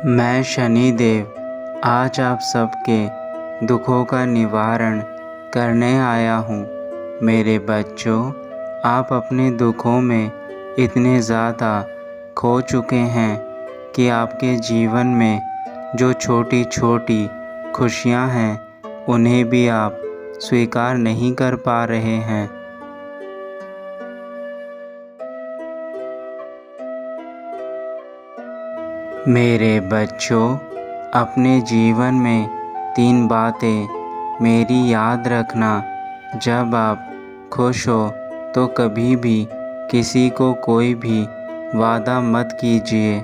मैं शनिदेव आज आप सबके दुखों का निवारण करने आया हूँ। मेरे बच्चों, आप अपने दुखों में इतने ज़्यादा खो चुके हैं कि आपके जीवन में जो छोटी छोटी खुशियाँ हैं उन्हें भी आप स्वीकार नहीं कर पा रहे हैं। मेरे बच्चों, अपने जीवन में 3 बातें मेरी याद रखना। जब आप खुश हो तो कभी भी किसी को कोई भी वादा मत कीजिए,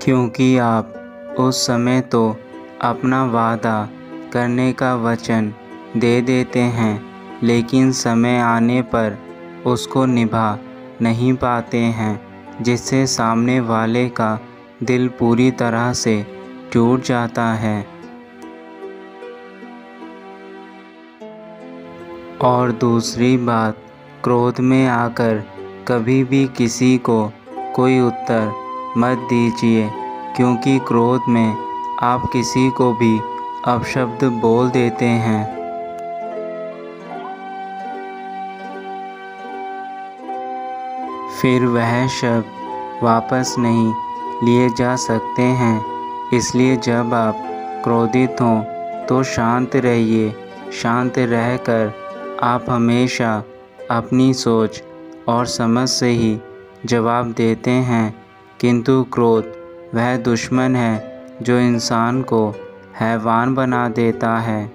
क्योंकि आप उस समय तो अपना वादा करने का वचन दे देते हैं, लेकिन समय आने पर उसको निभा नहीं पाते हैं, जिससे सामने वाले का दिल पूरी तरह से टूट जाता है। और दूसरी बात, क्रोध में आकर कभी भी किसी को कोई उत्तर मत दीजिए, क्योंकि क्रोध में आप किसी को भी अपशब्द बोल देते हैं। फिर वह शब्द वापस नहीं लिए जा सकते हैं। इसलिए जब आप क्रोधित हों तो शांत रहिए। शांत रहकर आप हमेशा अपनी सोच और समझ से ही जवाब देते हैं, किंतु क्रोध वह दुश्मन है जो इंसान को हैवान बना देता है।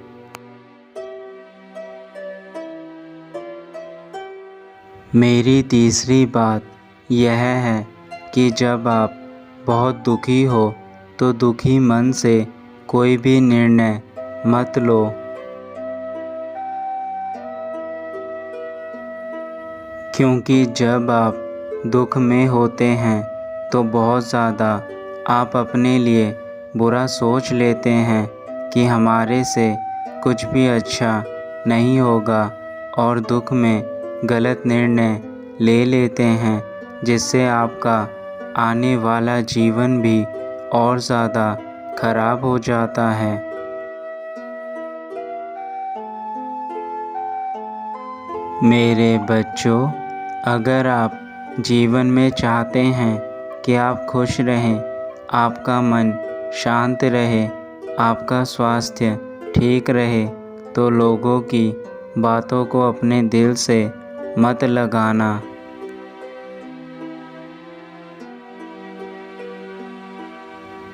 मेरी तीसरी बात यह है कि जब आप बहुत दुखी हो तो दुखी मन से कोई भी निर्णय मत लो, क्योंकि जब आप दुख में होते हैं तो बहुत ज़्यादा आप अपने लिए बुरा सोच लेते हैं कि हमारे से कुछ भी अच्छा नहीं होगा, और दुख में गलत निर्णय ले लेते हैं, जिससे आपका आने वाला जीवन भी और ज़्यादा खराब हो जाता है। मेरे बच्चों, अगर आप जीवन में चाहते हैं कि आप खुश रहें, आपका मन शांत रहे, आपका स्वास्थ्य ठीक रहे, तो लोगों की बातों को अपने दिल से मत लगाना।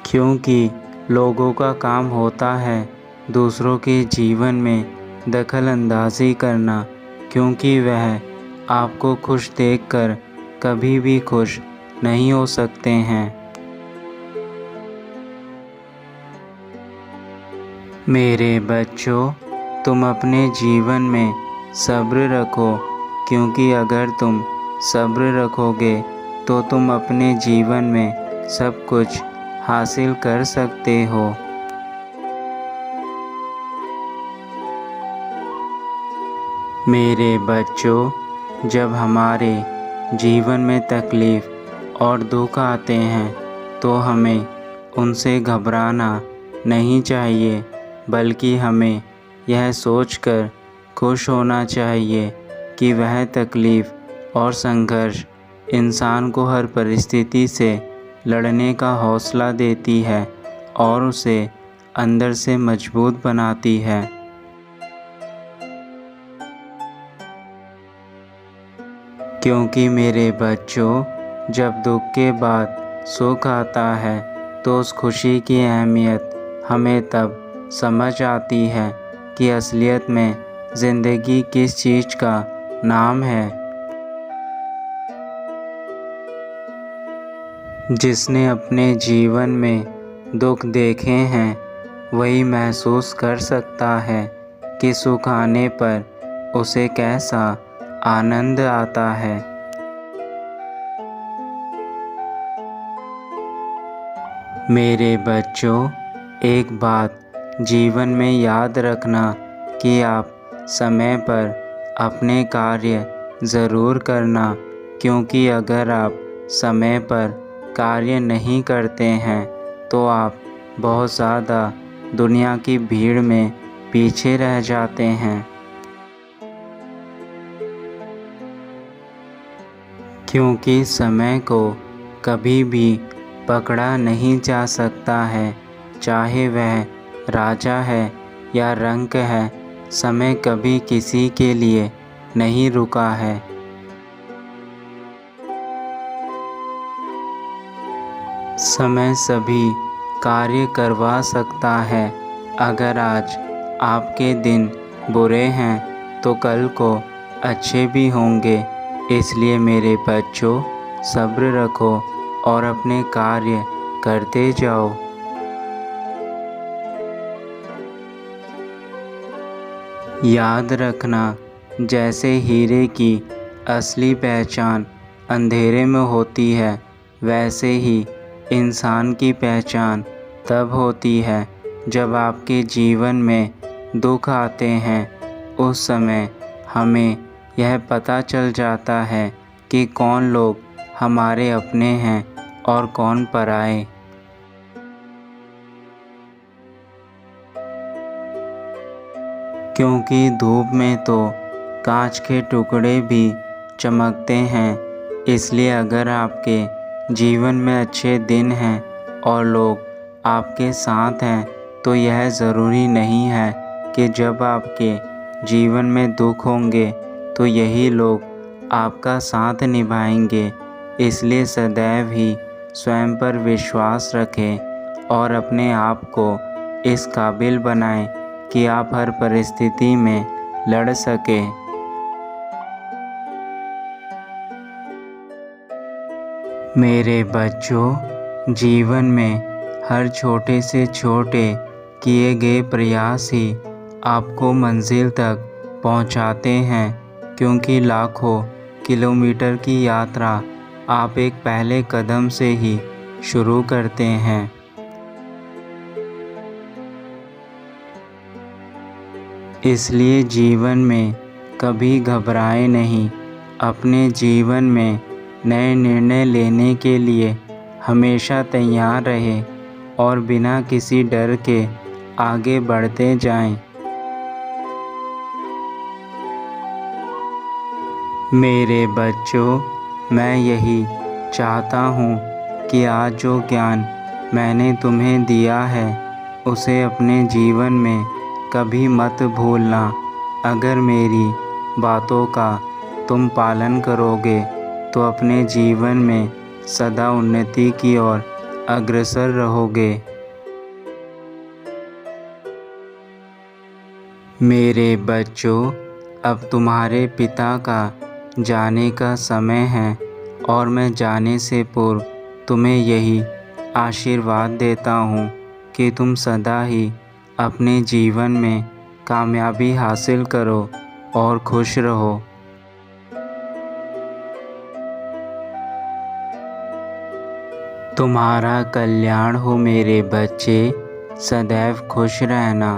क्योंकि लोगों का काम होता है दूसरों के जीवन में दखल अंदाज़ी करना, क्योंकि वह आपको खुश देखकर कभी भी खुश नहीं हो सकते हैं। मेरे बच्चों, तुम अपने जीवन में सब्र रखो, क्योंकि अगर तुम सब्र रखोगे तो तुम अपने जीवन में सब कुछ हासिल कर सकते हो। मेरे बच्चों, जब हमारे जीवन में तकलीफ़ और दुख आते हैं तो हमें उनसे घबराना नहीं चाहिए, बल्कि हमें यह सोचकर खुश होना चाहिए कि वह तकलीफ़ और संघर्ष इंसान को हर परिस्थिति से लड़ने का हौसला देती है और उसे अंदर से मजबूत बनाती है। क्योंकि मेरे बच्चों, जब दुख के बाद सुख आता है तो उस खुशी की अहमियत हमें तब समझ आती है कि असलियत में ज़िंदगी किस चीज़ का नाम है। जिसने अपने जीवन में दुख देखे हैं वही महसूस कर सकता है कि सुख आने पर उसे कैसा आनंद आता है। मेरे बच्चों, एक बात जीवन में याद रखना कि आप समय पर अपने कार्य ज़रूर करना, क्योंकि अगर आप समय पर कार्य नहीं करते हैं तो आप बहुत ज़्यादा दुनिया की भीड़ में पीछे रह जाते हैं। क्योंकि समय को कभी भी पकड़ा नहीं जा सकता है, चाहे वह राजा है या रंक है, समय कभी किसी के लिए नहीं रुका है। समय सभी कार्य करवा सकता है। अगर आज आपके दिन बुरे हैं तो कल को अच्छे भी होंगे। इसलिए मेरे बच्चों, सब्र रखो और अपने कार्य करते जाओ। याद रखना, जैसे हीरे की असली पहचान अंधेरे में होती है, वैसे ही इंसान की पहचान तब होती है जब आपके जीवन में दुख आते हैं। उस समय हमें यह पता चल जाता है कि कौन लोग हमारे अपने हैं और कौन पराए। क्योंकि धूप में तो कांच के टुकड़े भी चमकते हैं। इसलिए अगर आपके जीवन में अच्छे दिन हैं और लोग आपके साथ हैं तो यह ज़रूरी नहीं है कि जब आपके जीवन में दुख होंगे तो यही लोग आपका साथ निभाएंगे। इसलिए सदैव ही स्वयं पर विश्वास रखें और अपने आप को इस काबिल बनाएं कि आप हर परिस्थिति में लड़ सकें। मेरे बच्चों, जीवन में हर छोटे से छोटे किए गए प्रयास ही आपको मंजिल तक पहुंचाते हैं। क्योंकि लाखों किलोमीटर की यात्रा आप एक पहले कदम से ही शुरू करते हैं। इसलिए जीवन में कभी घबराए नहीं। अपने जीवन में नए निर्णय लेने के लिए हमेशा तैयार रहें और बिना किसी डर के आगे बढ़ते जाएं। मेरे बच्चों, मैं यही चाहता हूँ कि आज जो ज्ञान मैंने तुम्हें दिया है उसे अपने जीवन में कभी मत भूलना। अगर मेरी बातों का तुम पालन करोगे तो अपने जीवन में सदा उन्नति की ओर अग्रसर रहोगे। मेरे बच्चों, अब तुम्हारे पिता का जाने का समय है और मैं जाने से पूर्व तुम्हें यही आशीर्वाद देता हूँ कि तुम सदा ही अपने जीवन में कामयाबी हासिल करो और खुश रहो। तुम्हारा कल्याण हो मेरे बच्चे, सदैव खुश रहना।